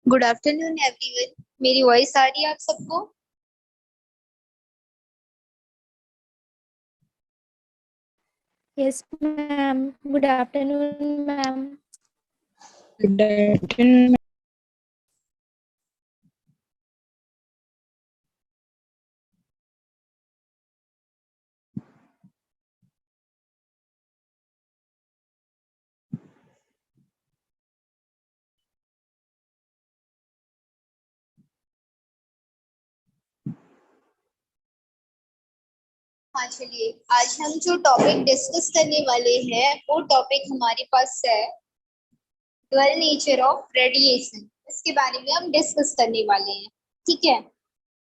Good afternoon everyone. मेरी voice आ रही है आप सबको? Yes, ma'am. Good afternoon, ma'am. Good afternoon. हाँ, चलिए आज हम जो टॉपिक डिस्कस करने वाले हैं वो टॉपिक हमारे पास है ड्वेल नेचर ऑफ रेडिएशन। इसके बारे में हम डिस्कस करने वाले हैं। ठीक है,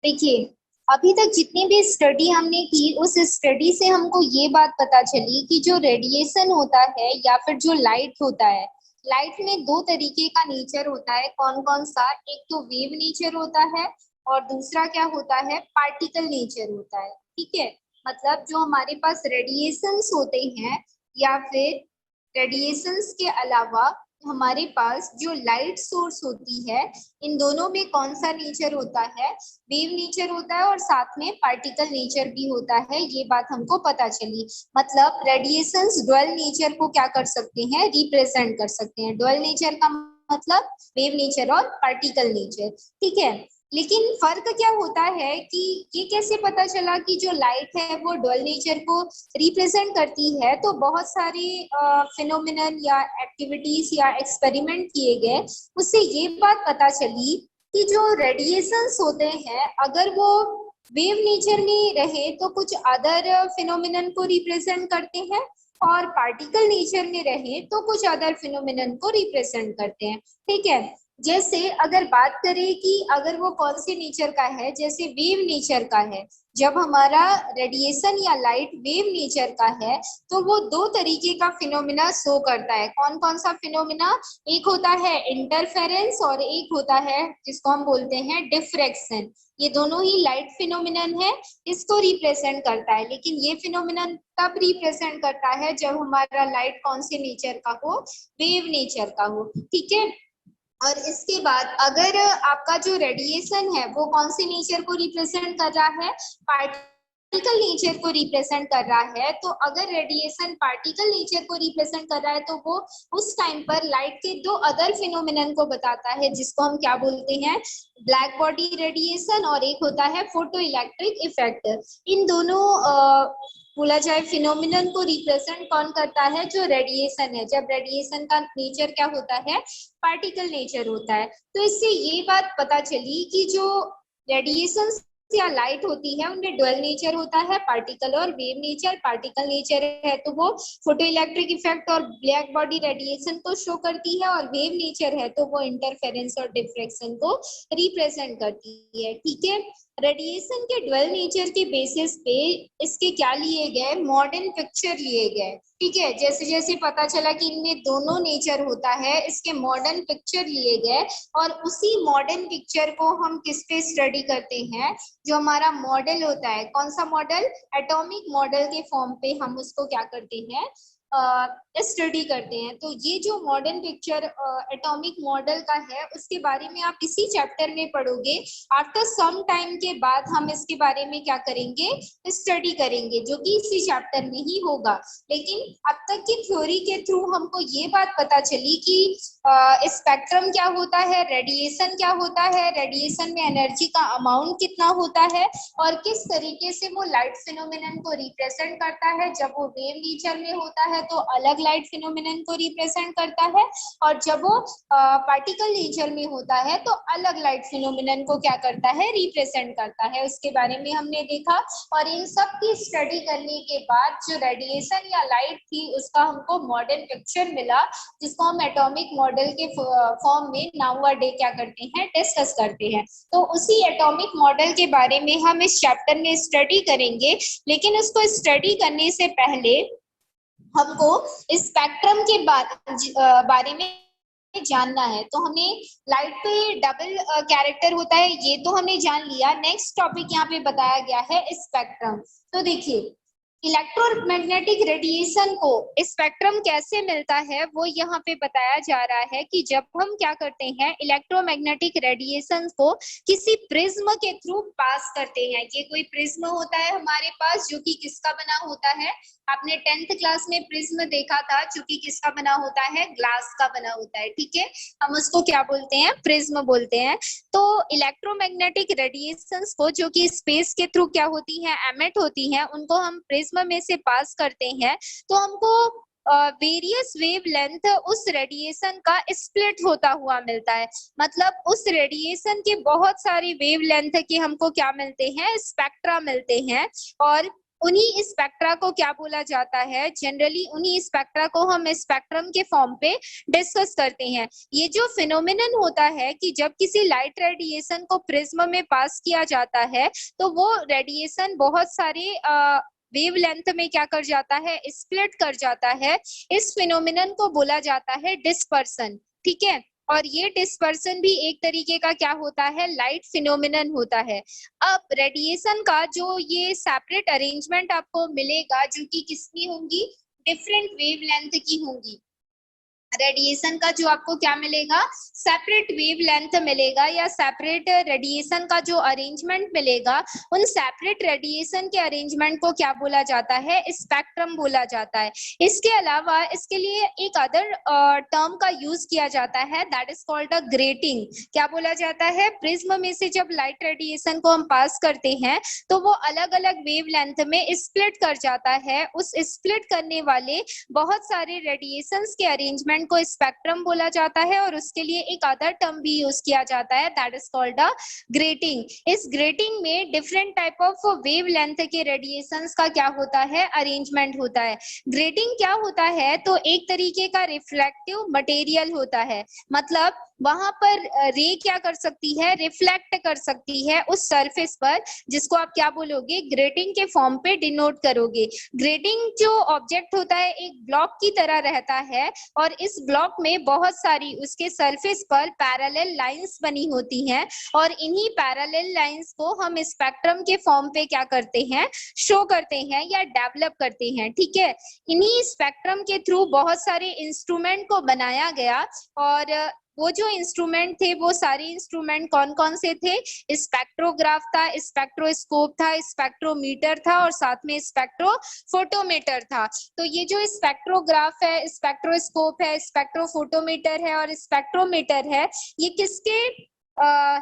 देखिए अभी तक जितनी भी स्टडी हमने की उस स्टडी से हमको ये बात पता चली कि जो रेडिएशन होता है या फिर जो लाइट होता है, लाइट में दो तरीके का नेचर होता है। कौन कौन सा? एक तो वेव नेचर होता है और दूसरा क्या होता है? पार्टिकल नेचर होता है। ठीक है, मतलब जो हमारे पास रेडिएशंस होते हैं या फिर रेडिएशंस के अलावा हमारे पास जो लाइट सोर्स होती है, इन दोनों में कौन सा नेचर होता है? वेव नेचर होता है और साथ में पार्टिकल नेचर भी होता है। ये बात हमको पता चली। मतलब रेडिएशंस ड्वेल नेचर को क्या कर सकते हैं? रिप्रेजेंट कर सकते हैं। ड्वेल नेचर का मतलब वेव नेचर और पार्टिकल नेचर। ठीक है, लेकिन फर्क क्या होता है कि ये कैसे पता चला कि जो लाइट है वो ड्वेल नेचर को रिप्रेजेंट करती है? तो बहुत सारे फिनोमिनन या एक्टिविटीज या एक्सपेरिमेंट किए गए, उससे ये बात पता चली कि जो रेडिएशंस होते हैं अगर वो वेव नेचर में रहे तो कुछ अदर फिनोमिनन को रिप्रेजेंट करते हैं, और पार्टिकल नेचर में रहे तो कुछ अदर फिनोमिनन को रिप्रेजेंट करते हैं। ठीक है, जैसे अगर बात करें कि अगर वो कौन से नेचर का है, जैसे वेव नेचर का है। जब हमारा रेडिएशन या लाइट वेव नेचर का है तो वो दो तरीके का फिनोमिना शो करता है। कौन कौन सा फिनोमिना? एक होता है इंटरफेरेंस और एक होता है जिसको हम बोलते हैं डिफ्रैक्शन। ये दोनों ही लाइट फिनोमिनन है, इसको रिप्रेजेंट करता है। लेकिन ये फिनोमिनन तब रिप्रेजेंट करता है जब हमारा लाइट कौन से नेचर का हो? वेव नेचर का हो। ठीक है, और इसके बाद अगर आपका जो रेडिएशन है वो कौन से नेचर को रिप्रेजेंट कर रहा है? पार्टिकल नेचर को रिप्रेजेंट कर रहा है। तो अगर रेडिएशन पार्टिकल नेचर को रिप्रेजेंट कर रहा है तो वो उस टाइम पर लाइट के दो अदर फिनोमिनन को बताता है, जिसको हम क्या बोलते हैं? ब्लैक बॉडी रेडिएशन, और एक होता है फोटो इलेक्ट्रिक इफेक्ट। इन दोनों बोला जाए फिनोमिनन को रिप्रेजेंट कौन करता है? जो रेडिएशन है। जब रेडिएशन का नेचर क्या होता है? पार्टिकल नेचर होता है। तो इससे ये बात पता चली कि जो रेडिएशन या लाइट होती है उनमें ड्वेल नेचर होता है, पार्टिकल और वेव नेचर। पार्टिकल नेचर है तो वो फोटो इलेक्ट्रिक इफेक्ट और ब्लैक बॉडी रेडिएशन को शो करती है, और वेव नेचर है तो वो इंटरफेरेंस और डिफ्रैक्शन को रिप्रेजेंट करती है। ठीक है, रेडिएशन के ड्वेल नेचर के बेसिस पे इसके क्या लिए गए? मॉडर्न पिक्चर लिए गए। ठीक है, जैसे जैसे पता चला कि इनमें दोनों नेचर होता है, इसके मॉडर्न पिक्चर लिए गए, और उसी मॉडर्न पिक्चर को हम किस पे स्टडी करते हैं? जो हमारा मॉडल होता है, कौन सा मॉडल? एटॉमिक मॉडल के फॉर्म पे हम उसको क्या करते हैं? स्टडी करते हैं। तो ये जो मॉडर्न पिक्चर एटॉमिक मॉडल का है उसके बारे में आप इसी चैप्टर में पढ़ोगे। आफ्टर सम टाइम के बाद हम इसके बारे में क्या करेंगे? स्टडी करेंगे, जो कि इसी चैप्टर में ही होगा। लेकिन अब तक की थ्योरी के थ्रू हमको ये बात पता चली कि स्पेक्ट्रम क्या होता है, रेडिएशन क्या होता है, रेडिएशन में एनर्जी का अमाउंट कितना होता है, और किस तरीके से वो लाइट फिनोमिनन को रिप्रेजेंट करता है। जब वो वेव नेचर में होता है तो अलग लाइट फिनोमिनन को रिप्रेजेंट करता है, और जब वो पार्टिकल नेचर में होता है तो अलग लाइट फिनोमिनन को क्या करता है? रिप्रेजेंट करता है। उसके बारे में हमने देखा, और इन सब की स्टडी करने के बाद जो रेडिएशन या लाइट थी उसका हमको मॉडर्न पिक्चर मिला, जिसको हम एटॉमिक मॉडल के फॉर्म में नाउ अ डे क्या करते हैं? डिस्कस करते हैं। तो उसी एटॉमिक मॉडल के बारे में हम इस चैप्टर में स्टडी करेंगे। लेकिन उसको स्टडी करने से पहले हमको स्पेक्ट्रम के बारे में जानना है। तो हमें लाइट पे डबल कैरेक्टर होता है, ये तो हमने जान लिया। नेक्स्ट टॉपिक यहाँ पे बताया गया है स्पेक्ट्रम। तो देखिए इलेक्ट्रोमैग्नेटिक रेडिएशन को स्पेक्ट्रम कैसे मिलता है वो यहाँ पे बताया जा रहा है कि जब हम क्या करते हैं इलेक्ट्रोमैग्नेटिक रेडिएशन को किसी प्रिज्म के थ्रू पास करते हैं। ये कोई प्रिज्म होता है हमारे पास जो कि किसका बना होता है, आपने 10th क्लास में प्रिज्म देखा था जो कि किसका बना होता है, ग्लास का बना होता है। ठीक है, हम उसको क्या बोलते हैं, प्रिज्म बोलते हैं। तो इलेक्ट्रोमैग्नेटिक रेडिएशंस को जो कि स्पेस के थ्रू क्या होती है, एमिट होती हैं, उनको हम प्रिज्म में से पास करते हैं तो हमको वेरियस वेव लेंथ उस रेडिएशन का स्प्लिट होता हुआ मिलता है। मतलब उस रेडिएशन के बहुत सारी वेव लेंथ के हमको क्या मिलते हैं, स्पेक्ट्रा मिलते हैं। और उन्हीं स्पेक्ट्रा को क्या बोला जाता है, जनरली उन्हीं स्पेक्ट्रा को हम स्पेक्ट्रम के फॉर्म पे डिस्कस करते हैं। ये जो फिनोमिनन होता है कि जब किसी लाइट रेडिएशन को प्रिज्म में पास किया जाता है तो वो रेडिएशन बहुत सारे वेव लेंथ में क्या कर जाता है, स्प्लिट कर जाता है। इस फिनोमिनन को बोला जाता है डिस्पर्सन। ठीक है, और ये डिस्पर्सन भी एक तरीके का क्या होता है, लाइट फिनोमिनन होता है। अब रेडिएशन का जो ये सेपरेट अरेंजमेंट आपको मिलेगा जो कि किसकी होंगी, डिफरेंट वेव लेंथ की होंगी। रेडिएशन का जो आपको क्या मिलेगा, सेपरेट वेव लेंथ मिलेगा या सेपरेट रेडिएशन का जो अरेंजमेंट मिलेगा, उन सेपरेट रेडिएशन के अरेंजमेंट को क्या बोला जाता है, स्पेक्ट्रम बोला जाता है। इसके अलावा इसके लिए एक अदर टर्म का यूज किया जाता है, that is called a grating. क्या बोला जाता है, प्रिज्म में से जब लाइट रेडिएशन को हम पास करते हैं तो वो अलग अलग वेव लेंथ में स्प्लिट कर जाता है। उस स्प्लिट करने वाले बहुत सारे रेडिएशंस के अरेंजमेंट को स्पेक्ट्रम बोला जाता है और उसके लिए एक अदर टर्म भी यूज किया जाता है, that is called a grating. इस ग्रेटिंग में different type of wave length के रेडिएशंस का क्या होता है, अरेंजमेंट होता है। ग्रेटिंग क्या होता है, तो एक तरीके का रिफ्लेक्टिव मटेरियल होता है। मतलब वहां पर रे क्या कर सकती है, रिफ्लेक्ट कर सकती है उस सरफेस पर, जिसको आप क्या बोलोगे, ग्रेटिंग के फॉर्म पे डिनोट करोगे। ग्रेटिंग जो ऑब्जेक्ट होता है एक ब्लॉक की तरह रहता है और इस ब्लॉक में बहुत सारी उसके सरफेस पर पैरेलल लाइंस बनी होती हैं और इन्हीं पैरेलल लाइंस को हम स्पेक्ट्रम के फॉर्म पे क्या करते हैं, शो करते हैं या डेवलप करते हैं। ठीक है, इन्हीं स्पेक्ट्रम के थ्रू बहुत सारे इंस्ट्रूमेंट को बनाया गया और वो जो इंस्ट्रूमेंट थे वो सारे इंस्ट्रूमेंट कौन कौन से थे, स्पेक्ट्रोग्राफ था, स्पेक्ट्रोस्कोप था, स्पेक्ट्रोमीटर था और साथ में स्पेक्ट्रोफोटोमीटर था। तो ये जो स्पेक्ट्रोग्राफ है, स्पेक्ट्रोस्कोप है, स्पेक्ट्रोफोटोमीटर है और स्पेक्ट्रोमीटर है, ये किसके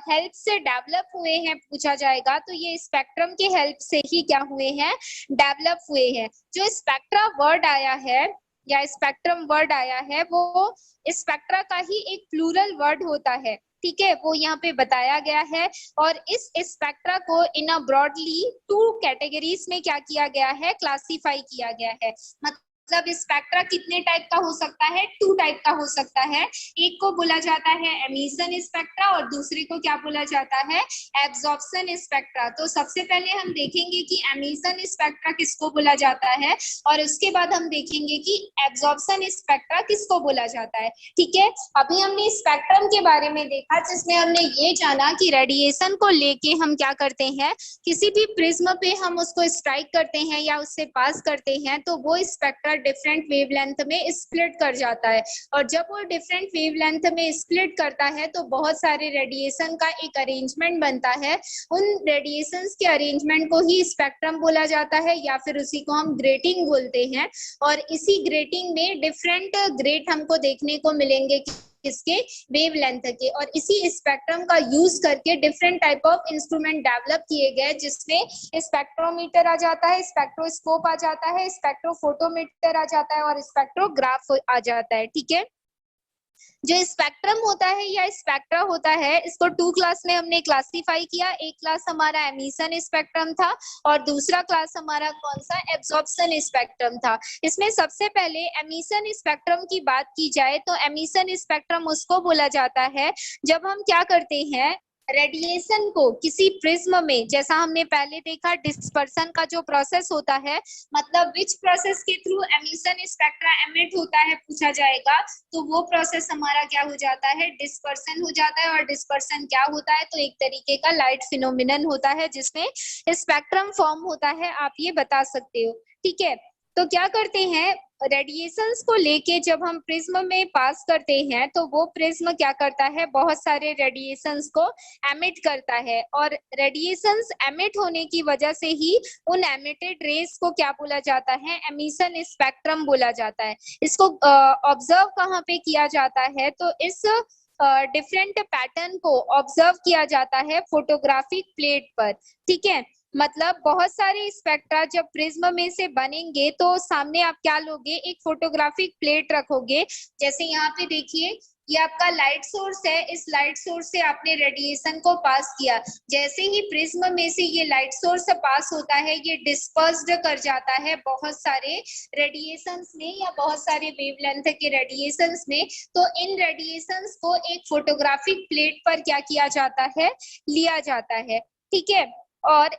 हेल्प से डेवलप हुए हैं पूछा जाएगा तो ये स्पेक्ट्रम के हेल्प से ही क्या हुए हैं, डेवलप हुए हैं। जो स्पेक्ट्रा वर्ड आया है या स्पेक्ट्रम वर्ड आया है वो स्पेक्ट्रा का ही एक प्लूरल वर्ड होता है। ठीक है, वो यहाँ पे बताया गया है और इस स्पेक्ट्रा को इन अ ब्रॉडली 2 कैटेगरीज में क्या किया गया है, क्लासिफाई किया गया है। मतलब स्पेक्ट्रा कितने टाइप का हो सकता है, 2 टाइप का हो सकता है। एक को बोला जाता है एमिशन स्पेक्ट्रा और दूसरे को क्या बोला जाता है, एब्जॉर्प्शन स्पेक्ट्रा। तो सबसे पहले हम देखेंगे कि एमिशन स्पेक्ट्रा किसको बोला जाता है और उसके बाद हम देखेंगे कि एब्जॉर्प्शन स्पेक्ट्रा किसको बोला जाता है। ठीक है, अभी हमने स्पेक्ट्रम के बारे में देखा जिसमें हमने ये जाना कि रेडिएशन को लेके हम क्या करते हैं, किसी भी प्रिज्म पे हम उसको स्ट्राइक करते हैं या उससे पास करते हैं तो वो स्पेक्ट्रा डिफरेंट वेवलेंथ में स्प्लिट कर जाता है और जब वो डिफरेंट वेवलेंथ में स्प्लिट करता है तो बहुत सारे रेडिएशन का एक अरेंजमेंट बनता है। उन रेडिएशंस के अरेंजमेंट को ही स्पेक्ट्रम बोला जाता है या फिर उसी को हम ग्रेटिंग बोलते हैं और इसी ग्रेटिंग में डिफरेंट ग्रेट हमको देखने को मिलेंगे किसके, वेवलेंथ के। और इसी स्पेक्ट्रम का यूज करके different type of instrument develop किए गए जिसमें स्पेक्ट्रोमीटर आ जाता है, स्पेक्ट्रोस्कोप आ जाता है, स्पेक्ट्रोफोटोमीटर आ जाता है और स्पेक्ट्रोग्राफ आ जाता है। ठीक है, जो स्पेक्ट्रम होता है या स्पेक्ट्रा होता है इसको 2 क्लास में हमने क्लासिफाई किया। एक क्लास हमारा एमिशन स्पेक्ट्रम था और दूसरा क्लास हमारा कौन सा, एब्जॉर्प्शन स्पेक्ट्रम था। इसमें सबसे पहले एमिशन स्पेक्ट्रम की बात की जाए तो एमिशन स्पेक्ट्रम उसको बोला जाता है जब हम क्या करते हैं, रेडिएशन को किसी प्रिज्म में, जैसा हमने पहले देखा डिस्पर्सन का जो प्रोसेस होता है, मतलब विच प्रोसेस के थ्रू एमिशन स्पेक्ट्रा एमिट होता है पूछा जाएगा, तो वो प्रोसेस हमारा क्या हो जाता है, डिस्पर्सन हो जाता है। और डिस्पर्सन क्या होता है, तो एक तरीके का लाइट फिनोमिनन होता है जिसमें स्पेक्ट्रम फॉर्म होता है, आप ये बता सकते हो। ठीक है, तो क्या करते हैं, रेडिएशंस को लेके जब हम प्रिज्म में पास करते हैं तो वो प्रिज्म क्या करता है, बहुत सारे रेडिएशंस को एमिट करता है, और रेडिएशंस एमिट होने की वजह से ही उन एमिटेड रेज को क्या बोला जाता है, एमिशन स्पेक्ट्रम बोला जाता है। इसको ऑब्जर्व कहाँ पे किया जाता है, तो इस डिफरेंट पैटर्न को ऑब्जर्व किया जाता है फोटोग्राफिक प्लेट पर। ठीक है, मतलब बहुत सारे स्पेक्ट्रा जब प्रिज्म में से बनेंगे तो सामने आप क्या लोगे, एक फोटोग्राफिक प्लेट रखोगे। जैसे यहाँ पे देखिए, ये आपका लाइट सोर्स है, इस लाइट सोर्स से आपने रेडिएशन को पास किया। जैसे ही प्रिज्म में से ये लाइट सोर्स पास होता है, ये डिस्पर्स्ड कर जाता है बहुत सारे रेडिएशंस में या बहुत सारे वेवलेंथ के रेडिएशंस में। तो इन रेडिएशंस को एक फोटोग्राफिक प्लेट पर क्या किया जाता है, लिया जाता है। ठीक है, और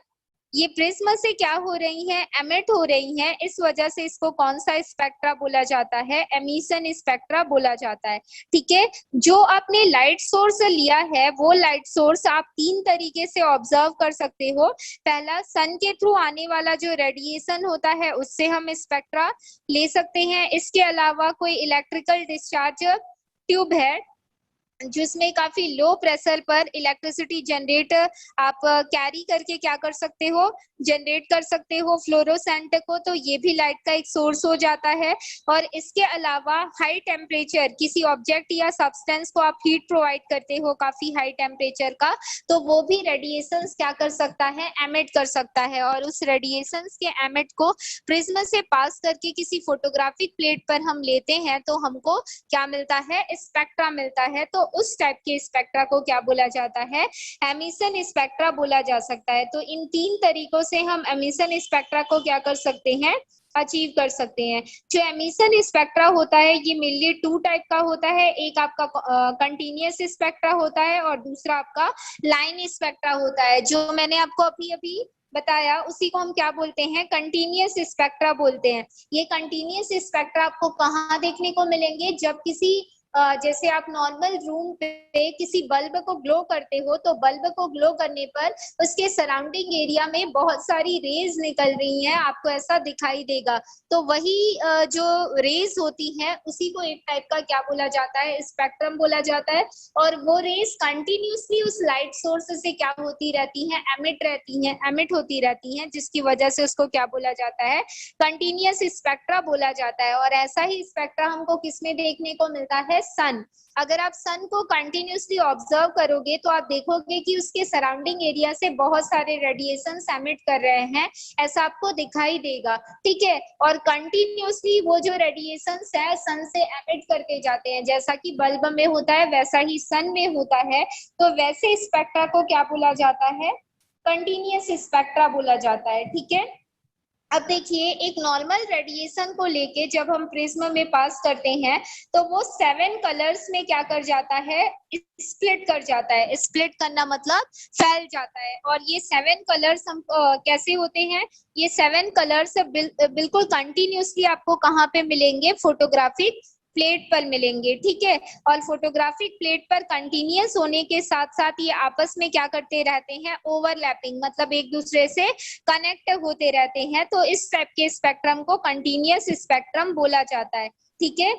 ये प्रिज्म से क्या हो रही हैं, एमिट हो रही हैं, इस वजह से इसको कौन सा स्पेक्ट्रा बोला जाता है, एमिशन स्पेक्ट्रा बोला जाता है। ठीक है, जो आपने लाइट सोर्स लिया है वो लाइट सोर्स आप तीन तरीके से ऑब्जर्व कर सकते हो। पहला, सन के थ्रू आने वाला जो रेडिएशन होता है उससे हम स्पेक्ट्रा ले सकते हैं। इसके अलावा कोई इलेक्ट्रिकल डिस्चार्ज ट्यूब है जिसमें काफी लो प्रेशर पर इलेक्ट्रिसिटी जनरेट आप कैरी करके क्या कर सकते हो, जनरेट कर सकते हो फ्लोरोसेंट को, तो ये भी लाइट का एक सोर्स हो जाता है। और इसके अलावा हाई टेम्परेचर, किसी ऑब्जेक्ट या सब्सटेंस को आप हीट प्रोवाइड करते हो काफी हाई टेम्परेचर का, तो वो भी रेडिएशंस क्या कर सकता है, एमिट कर सकता है। और उस रेडिएशंस के एमिट को प्रिज्म से पास करके किसी फोटोग्राफिक प्लेट पर हम लेते हैं तो हमको क्या मिलता है, स्पेक्ट्रा मिलता है। तो उस टाइप के स्पेक्ट्रा को क्या बोला जाता है, एमिशन स्पेक्ट्रा बोला जा सकता है। तो इन तीन तरीकों से हम एमिशन स्पेक्ट्रा को क्या कर सकते हैं, अचीव कर सकते हैं। जो एमिशन स्पेक्ट्रा होता है ये मेनली टू टाइप का होता है, एक आपका कंटिन्यूअस स्पेक्ट्रा होता है और दूसरा आपका लाइन स्पेक्ट्रा होता है। जो मैंने आपको अभी अभी बताया उसी को हम क्या बोलते हैं, कंटिन्यूअस स्पेक्ट्रा बोलते हैं। ये कंटिन्यूअस स्पेक्ट्रा आपको कहाँ देखने को मिलेंगे, जब किसी जैसे आप नॉर्मल रूम पे किसी बल्ब को ग्लो करते हो, तो बल्ब को ग्लो करने पर उसके सराउंडिंग एरिया में बहुत सारी रेज निकल रही हैं, आपको ऐसा दिखाई देगा। तो वही जो रेज होती हैं उसी को एक टाइप का क्या बोला जाता है, स्पेक्ट्रम बोला जाता है। और वो रेज कंटिन्यूसली उस लाइट सोर्स से क्या होती रहती हैं, एमिट होती रहती हैं, जिसकी वजह से उसको क्या बोला जाता है, कंटिन्यूअस स्पेक्ट्रा बोला जाता है। और ऐसा ही स्पेक्ट्रा हमको किसमें देखने को मिलता है, सन। अगर आप सन को कंटिन्यूसली ऑब्जर्व करोगे तो आप देखोगे कि उसके सराउंडिंग एरिया से बहुत सारे रेडिएशन एमिट कर रहे हैं, ऐसा आपको दिखाई देगा। ठीक है, और कंटिन्यूसली वो जो रेडिएशन है सन से एमिट करके जाते हैं, जैसा कि बल्ब में होता है वैसा ही सन में होता है। तो वैसे स्पेक्ट्रा को क्या बोला जाता है, कंटिन्यूअस स्पेक्ट्रा बोला जाता है। ठीक है, अब देखिए, एक नॉर्मल रेडिएशन को लेके जब हम प्रिज्म में पास करते हैं तो वो 7 कलर्स में क्या कर जाता है, स्प्लिट कर जाता है। स्प्लिट करना मतलब फैल जाता है। और ये 7 कलर्स हम कैसे होते हैं, ये 7 कलर्स बिल्कुल कंटिन्यूसली आपको कहाँ पे मिलेंगे, फोटोग्राफिक प्लेट पर मिलेंगे। ठीक है, और फोटोग्राफिक प्लेट पर कंटिन्यूअस होने के साथ साथ ये आपस में क्या करते रहते हैं, ओवरलैपिंग, मतलब एक दूसरे से कनेक्ट होते रहते हैं। तो इस टाइप के स्पेक्ट्रम को कंटिन्यूअस स्पेक्ट्रम बोला जाता है। ठीक है,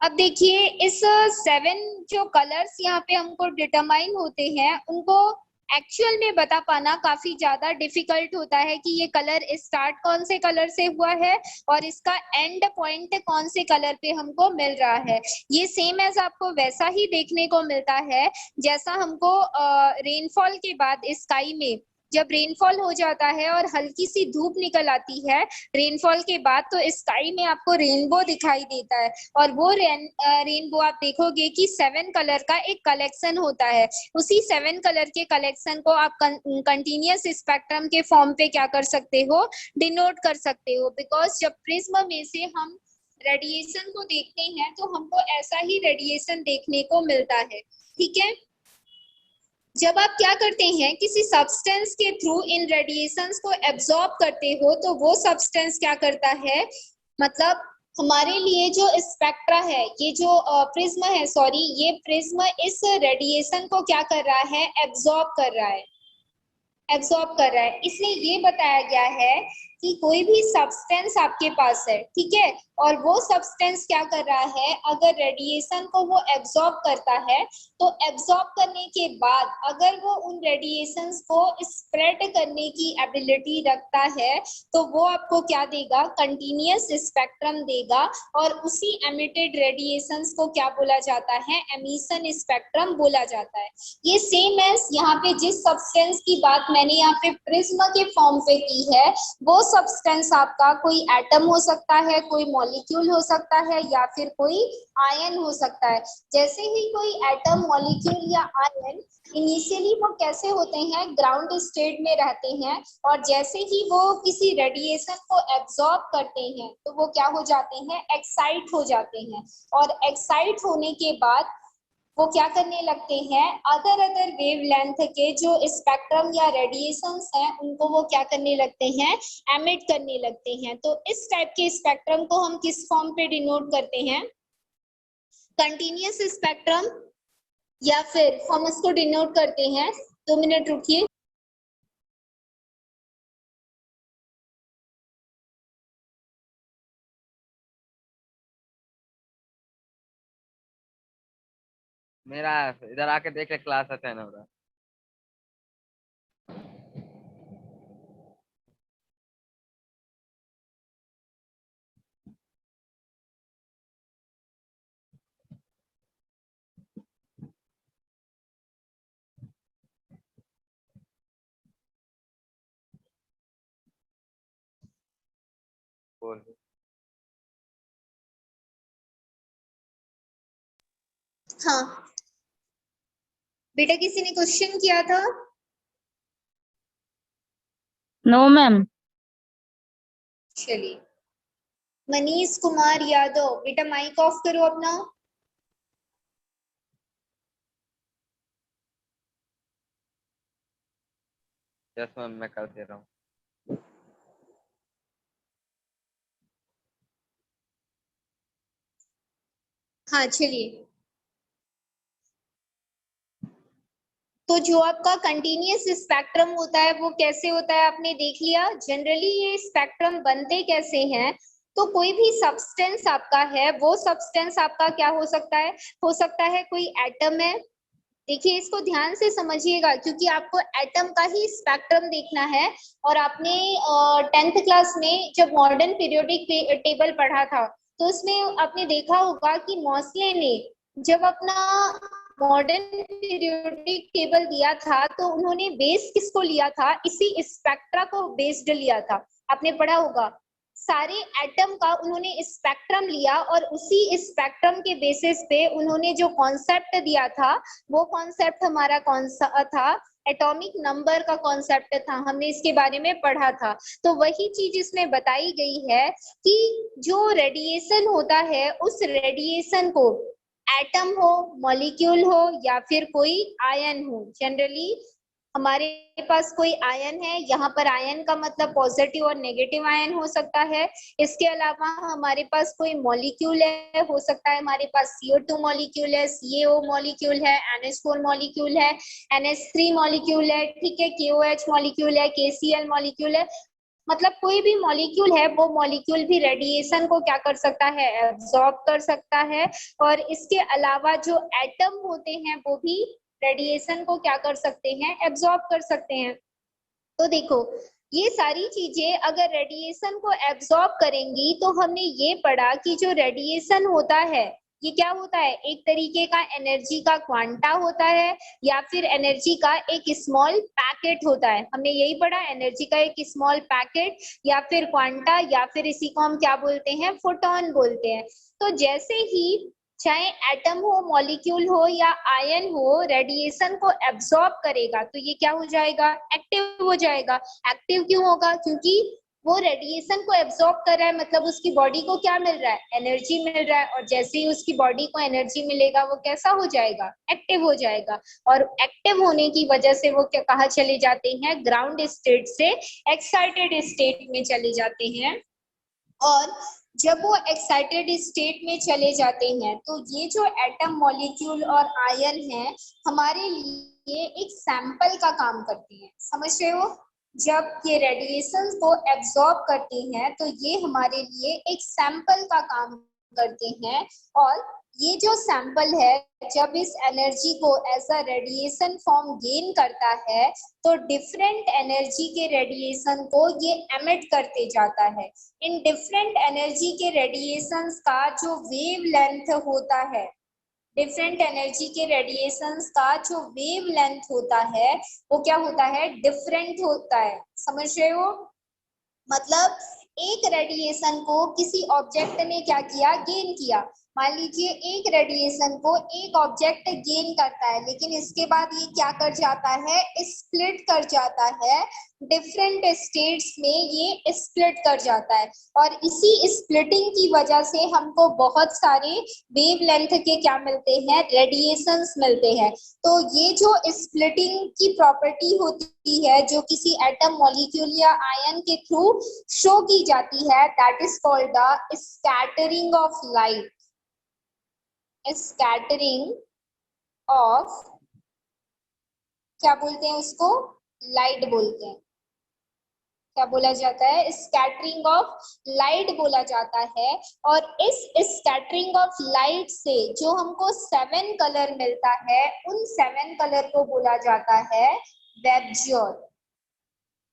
अब देखिए, इस 7 जो कलर्स यहाँ पे हमको डिटरमाइन होते हैं उनको एक्चुअल में बता पाना काफी ज्यादा डिफिकल्ट होता है कि ये कलर स्टार्ट कौन से कलर से हुआ है और इसका एंड पॉइंट कौन से कलर पे हमको मिल रहा है। ये सेम एज आपको वैसा ही देखने को मिलता है जैसा हमको रेनफॉल के बाद स्काई में जब रेनफॉल हो जाता है और हल्की सी धूप निकल आती है रेनफॉल के बाद, तो स्काई में आपको रेनबो दिखाई देता है। और वो रेनबो आप देखोगे कि 7 कलर का एक कलेक्शन होता है। उसी 7 कलर के कलेक्शन को आप कंटिन्यूअस स्पेक्ट्रम के फॉर्म पे क्या कर सकते हो, डिनोट कर सकते हो। बिकॉज जब प्रिज्म में से हम रेडिएशन को देखते हैं तो हमको ऐसा ही रेडिएशन देखने को मिलता है। ठीक है, जब आप क्या करते हैं किसी सब्सटेंस के थ्रू इन रेडिएशंस को एब्जॉर्ब करते हो तो वो सब्सटेंस क्या करता है, मतलब हमारे लिए जो स्पेक्ट्रा है, ये जो प्रिज्म है, सॉरी, ये प्रिज्म इस रेडिएशन को क्या कर रहा है, एब्जॉर्ब कर रहा है, एब्सॉर्ब कर रहा है। इसलिए ये बताया गया है कि कोई भी सब्सटेंस आपके पास है, ठीक है, और वो सब्सटेंस क्या कर रहा है, अगर रेडिएशन को वो एब्सॉर्ब करता है तो एब्सॉर्ब करने के बाद अगर वो उन रेडिएशंस को स्प्रेड करने की एबिलिटी रखता है तो वो आपको क्या देगा, कंटिन्यूअस स्पेक्ट्रम देगा, और उसी एमिटेड रेडिएशंस को क्या बोला जाता है, एमिशन स्पेक्ट्रम बोला जाता है। ये सेम एज यहाँ पे जिस सब्सटेंस की बात मैंने यहाँ पे प्रिज्म के फॉर्म पे की है, वो सब्सटेंस आपका कोई एटम हो सकता है, कोई मॉलिक्यूल हो सकता है, या फिर कोई आयन हो सकता है। जैसे ही कोई एटम, मॉलिक्यूल या आयन इनिशियली वो कैसे होते हैं, ग्राउंड स्टेट में रहते हैं, और जैसे ही वो किसी रेडिएशन को एब्जॉर्ब करते हैं तो वो क्या हो जाते हैं, एक्साइट हो जाते हैं, और एक्साइट होने के बाद वो क्या करने लगते हैं, अदर वेवलेंथ के जो स्पेक्ट्रम या रेडिएशंस हैं उनको वो क्या करने लगते हैं, एमिट करने लगते हैं। तो इस टाइप के स्पेक्ट्रम को हम किस फॉर्म पे डिनोट करते हैं, कंटिन्यूअस स्पेक्ट्रम, या फिर हम इसको डिनोट करते हैं, 2 मिनट रुकिए। मेरा इधर आके देख ले, क्लास अटेंड हो रहा है। बोल। हाँ बेटा, किसी ने क्वेश्चन किया था? No ma'am. चलिए, मनीष कुमार यादव, बेटा माइक ऑफ करो अपना। यस मैम, मैं कर दे रहा हूँ। हाँ चलिए, तो जो आपका कंटिन्यूअस स्पेक्ट्रम होता है वो कैसे होता है, आपने देख लिया। जनरली ये स्पेक्ट्रम बनते कैसे हैं, तो कोई भी सब्सटेंस आपका है, वो सब्सटेंस आपका क्या हो सकता है कोई एटम है। देखिए इसको ध्यान से समझिएगा क्योंकि आपको एटम का ही स्पेक्ट्रम देखना है, और आपने 10th क्लास में जब मॉडर्न पीरियोडिक टेबल पढ़ा था तो उसमें आपने देखा होगा कि मॉसले ने जब अपना मॉडर्न पीरियोडिक टेबल दिया था तो उन्होंने बेस किसको लिया था, इसी स्पेक्ट्रा को बेस्ड लिया था। आपने पढ़ा होगा सारे एटम का उन्होंने स्पेक्ट्रम लिया, और उसी स्पेक्ट्रम के बेसिस पे उन्होंने जो कॉन्सेप्ट दिया था वो कॉन्सेप्ट हमारा कौन सा था, एटॉमिक नंबर का कॉन्सेप्ट था। हमने इसके बारे में पढ़ा था। तो वही चीज इसमें बताई गई है कि जो रेडिएशन होता है उस रेडिएशन को एटम हो, मॉलिक्यूल हो, या फिर कोई आयन हो, जनरली हमारे पास कोई आयन है, यहाँ पर आयन का मतलब पॉजिटिव और नेगेटिव आयन हो सकता है। इसके अलावा हमारे पास कोई मॉलिक्यूल है, हो सकता है हमारे पास CO2 मॉलिक्यूल है, CaO मॉलिक्यूल है, NH4 मॉलिक्यूल है, NH3 मॉलिक्यूल है, ठीक है, KOH मॉलिक्यूल है, KCl मॉलिक्यूल है। मतलब कोई भी मॉलिक्यूल है, वो मॉलिक्यूल भी रेडिएशन को क्या कर सकता है, एब्जॉर्ब कर सकता है। और इसके अलावा जो एटम होते हैं वो भी रेडिएशन को क्या कर सकते हैं, एब्जॉर्ब कर सकते हैं। तो देखो ये सारी चीजें अगर रेडिएशन को एब्जॉर्ब करेंगी तो हमने ये पढ़ा कि जो रेडिएशन होता है ये क्या होता है, एक तरीके का एनर्जी का क्वांटा होता है, या फिर एनर्जी का एक स्मॉल पैकेट होता है। हमने यही पढ़ा, एनर्जी का एक स्मॉल पैकेट या फिर क्वांटा, या फिर इसी को हम क्या बोलते हैं, फोटोन बोलते हैं। तो जैसे ही चाहे एटम हो, मॉलिक्यूल हो या आयन हो, रेडिएशन को एब्जॉर्ब करेगा तो ये क्या हो जाएगा, एक्टिव हो जाएगा। एक्टिव क्यों होगा, क्योंकि वो रेडिएशन को एब्जॉर्ब कर रहा है, मतलब उसकी बॉडी को क्या मिल रहा है, एनर्जी मिल रहा है। और जैसे ही उसकी बॉडी को एनर्जी मिलेगा वो कैसा हो जाएगा, एक्टिव हो जाएगा। और एक्टिव होने की वजह से वो क्या कहाँ चले जाते हैं, ग्राउंड स्टेट से एक्साइटेड स्टेट में चले जाते हैं। और जब वो एक्साइटेड स्टेट में चले जाते हैं तो ये जो एटम मॉलिक्यूल और आयन है हमारे लिए एक सैंपल का काम करते हैं, समझ रहे हो। जब ये रेडिएशन को एब्जॉर्ब करते हैं तो ये हमारे लिए एक सैंपल का काम करते हैं। और ये जो सैंपल है जब इस एनर्जी को as a radiation form gain करता है तो डिफरेंट एनर्जी के रेडिएशन को ये एमिट करते जाता है। इन डिफरेंट एनर्जी के रेडिएशंस का जो वेव लेंथ होता है, डिफरेंट एनर्जी के रेडिएशंस का जो वेव लेंथ होता है वो क्या होता है, डिफरेंट होता है, समझ रहे हो। मतलब एक रेडिएशन को किसी ऑब्जेक्ट ने क्या किया, गेन किया। मान लीजिए एक रेडिएशन को एक ऑब्जेक्ट गेन करता है, लेकिन इसके बाद ये क्या कर जाता है, स्प्लिट कर जाता है, डिफरेंट स्टेट्स में ये स्प्लिट कर जाता है। और इसी स्प्लिटिंग की वजह से हमको बहुत सारे वेव लेंथ के क्या मिलते हैं, रेडिएशंस मिलते हैं। तो ये जो स्प्लिटिंग की प्रॉपर्टी होती है जो किसी एटम मॉलिक्यूल या आयन के थ्रू शो की जाती है, that is called the scattering of light. Scattering of, क्या बोलते हैं उसको, लाइट बोलते हैं। क्या बोला जाता है, स्कैटरिंग ऑफ लाइट बोला जाता है। और इस स्कैटरिंग ऑफ लाइट से जो हमको 7 कलर मिलता है उन 7 कलर को बोला जाता है वेबज्योर।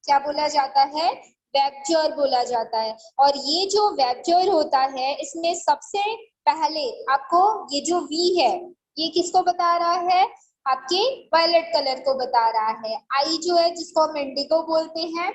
क्या बोला जाता है, वेबज्योर बोला जाता है। और ये जो वेबज्योर होता है इसमें सबसे पहले आपको ये जो वी है ये किसको बता रहा है, आपके वायलेट कलर को बता रहा है। आई जो है जिसको हम इंडिगो बोलते हैं,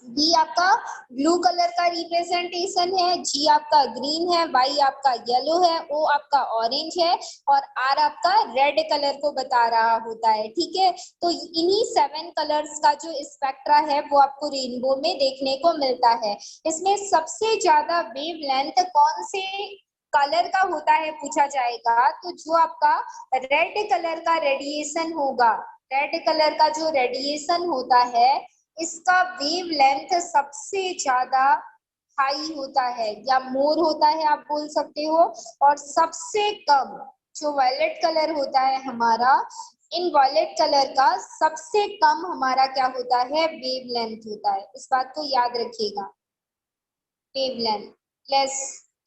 बी आपका ब्लू कलर का रिप्रेजेंटेशन है, जी आपका ग्रीन है, वाई आपका येलो है, ओ आपका ऑरेंज है और आर आपका रेड कलर को बता रहा होता है। ठीक है, तो इन्हीं 7 कलर्स का जो स्पेक्ट्रा है वो आपको रेनबो में देखने को मिलता है। इसमें सबसे ज्यादा वेव लेंथ कौन से कलर का होता है पूछा जाएगा, तो जो आपका रेड कलर का रेडिएशन होगा, रेड कलर का जो रेडिएशन होता है इसका वेव लेंथ सबसे ज्यादा हाई होता है या मोर होता है आप बोल सकते हो। और सबसे कम जो वायलेट कलर होता है हमारा, इन वायलेट कलर का सबसे कम हमारा क्या होता है, वेव लेंथ होता है। इस बात को याद रखिएगा, वेव लेंथ लेस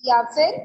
या फिर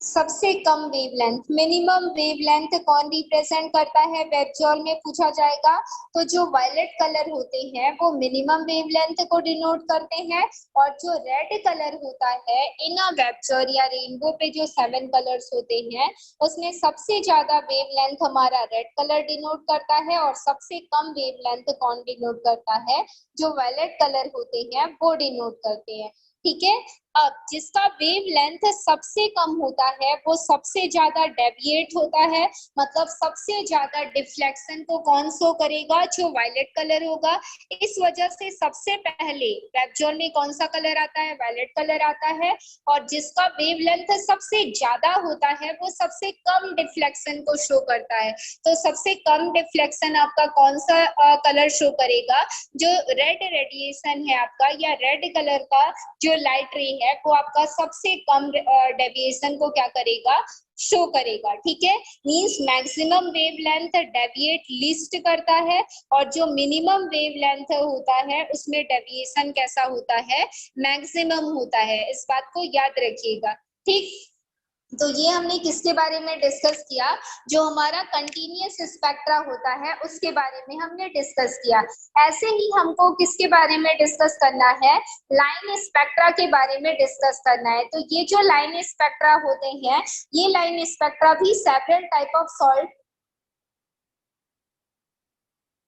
सबसे कम वेवलेंथ। मिनिमम वेवलेंथ कौन रिप्रेजेंट करता है वेबज्योर में पूछा जाएगा, तो जो वायलेट कलर होते हैं वो मिनिमम वेवलेंथ को डिनोट करते हैं। और जो रेड कलर होता है इन अ वेबज्योर या रेनबो पे जो 7 कलर्स होते हैं उसमें सबसे ज्यादा वेवलेंथ हमारा रेड कलर डिनोट करता है और सबसे कम वेवलेंथ कौन डिनोट करता है, जो वायलेट कलर होते हैं वो डिनोट करते हैं। ठीक है, अब जिसका वेव लेंथ सबसे कम होता है वो सबसे ज्यादा डेविएट होता है, मतलब सबसे ज्यादा डिफ्लेक्शन को कौन शो करेगा, जो वायलेट कलर होगा। इस वजह से सबसे पहले वेबज्योर में कौन सा कलर आता है, वायलेट कलर आता है। और जिसका वेव लेंथ सबसे ज्यादा होता है वो सबसे कम डिफ्लेक्शन को शो करता है। तो सबसे कम डिफ्लेक्शन आपका कौन सा कलर शो करेगा, जो रेड रेडिएशन है आपका या रेड कलर का जो लाइट रे है वो आपका सबसे कम डेविएशन को क्या करेगा, शो करेगा। ठीक है, means maximum wavelength deviate least करता है और जो मिनिमम वेवलेंथ होता है उसमें डेविएशन कैसा होता है, मैक्सिमम होता है। इस बात को याद रखिएगा। ठीक, तो ये हमने किसके बारे में डिस्कस किया, जो हमारा कंटिन्यूअस स्पेक्ट्रा होता है उसके बारे में हमने डिस्कस किया। ऐसे ही हमको किसके बारे में डिस्कस करना है, लाइन स्पेक्ट्रा के बारे में डिस्कस करना है। तो ये जो लाइन स्पेक्ट्रा होते हैं ये लाइन स्पेक्ट्रा भी several type of salt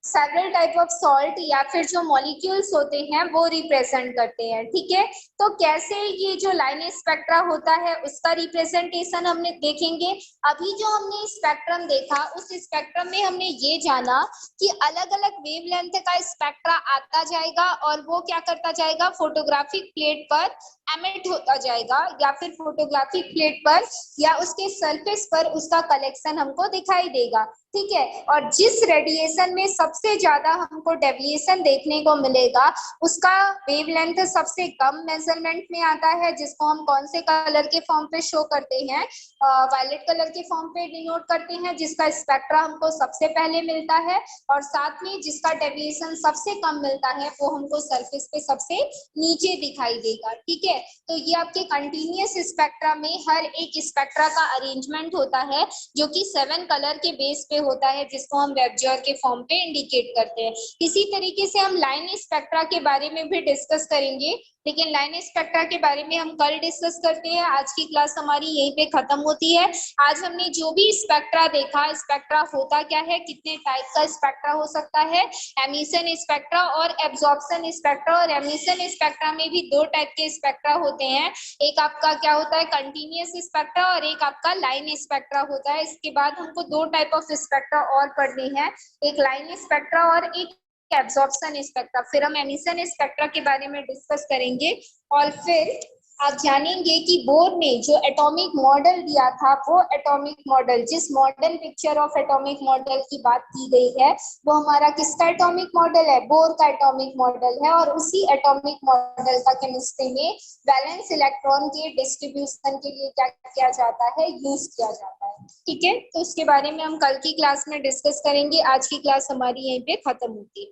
several type of salt या फिर जो मॉलिक्यूल्स होते हैं वो रिप्रेजेंट करते हैं। ठीक है, तो कैसे ये जो लाइन स्पेक्ट्रा होता है उसका रिप्रेजेंटेशन हमने देखेंगे। अभी जो हमने स्पेक्ट्रम देखा उस स्पेक्ट्रम में हमने ये जाना कि अलग अलग वेवलेंथ का स्पेक्ट्रा आता जाएगा और वो क्या करता जाएगा, फोटोग्राफिक प्लेट पर एमिट होता जाएगा या फिर फोटोग्राफिक प्लेट पर या उसके सरफेस पर उसका कलेक्शन हमको दिखाई देगा। ठीक है, और जिस रेडिएशन में सबसे ज्यादा हमको डेविएशन देखने को मिलेगा उसका वेवलेंथ सबसे कम मेजरमेंट में आता है, जिसको हम कौन से कलर के फॉर्म पे शो करते हैं, वायलेट कलर के फॉर्म पे डिनोट करते हैं, जिसका स्पेक्ट्रा हमको सबसे पहले मिलता है और साथ में जिसका डेविएशन सबसे कम मिलता है वो हमको सरफेस पे सबसे नीचे दिखाई देगा। ठीक है, तो ये आपके कंटिन्यूअस स्पेक्ट्रा में हर एक स्पेक्ट्रा का अरेंजमेंट होता है जो कि 7 कलर के बेस पे होता है, जिसको हम वेबजर के फॉर्म पे इंडिकेट करते हैं। इसी तरीके से हम लाइन स्पेक्ट्रा के बारे में भी डिस्कस करेंगे, लेकिन लाइन स्पेक्ट्रा के बारे में हम कल डिस्कस करते हैं। आज की क्लास हमारी यहीं पे खत्म होती है। आज हमने जो भी स्पेक्ट्रा देखा, स्पेक्ट्रा होता क्या है, कितने टाइप का स्पेक्ट्रा हो सकता है, एमिशन स्पेक्ट्रा और एब्जॉर्प्शन स्पेक्ट्रा। और एमिशन स्पेक्ट्रा में भी 2 टाइप के स्पेक्ट्रा होते हैं, एक आपका क्या होता है कंटिन्यूअस स्पेक्ट्रा और एक आपका लाइन स्पेक्ट्रा होता है। इसके बाद हमको 2 टाइप ऑफ स्पेक्ट्रा और पढ़नी है, एक लाइन स्पेक्ट्रा और एक एब्जॉर्प्शन स्पेक्ट्रा। फिर हम एमिशन स्पेक्ट्रा के बारे में डिस्कस करेंगे और फिर आप जानेंगे कि बोर ने जो एटॉमिक मॉडल दिया था, वो एटॉमिक मॉडल, जिस modern picture of atomic model की बात की गई है वो हमारा किसका एटॉमिक मॉडल है, बोर का एटॉमिक मॉडल है। और उसी एटॉमिक मॉडल का केमिस्ट्री में वैलेंस इलेक्ट्रॉन के डिस्ट्रीब्यूशन के लिए क्या किया जाता है, यूज किया जाता है। ठीक है, तो उसके बारे में हम कल की क्लास में डिस्कस करेंगे। आज की क्लास हमारी यहीं पे खत्म होती है।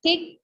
ठीक।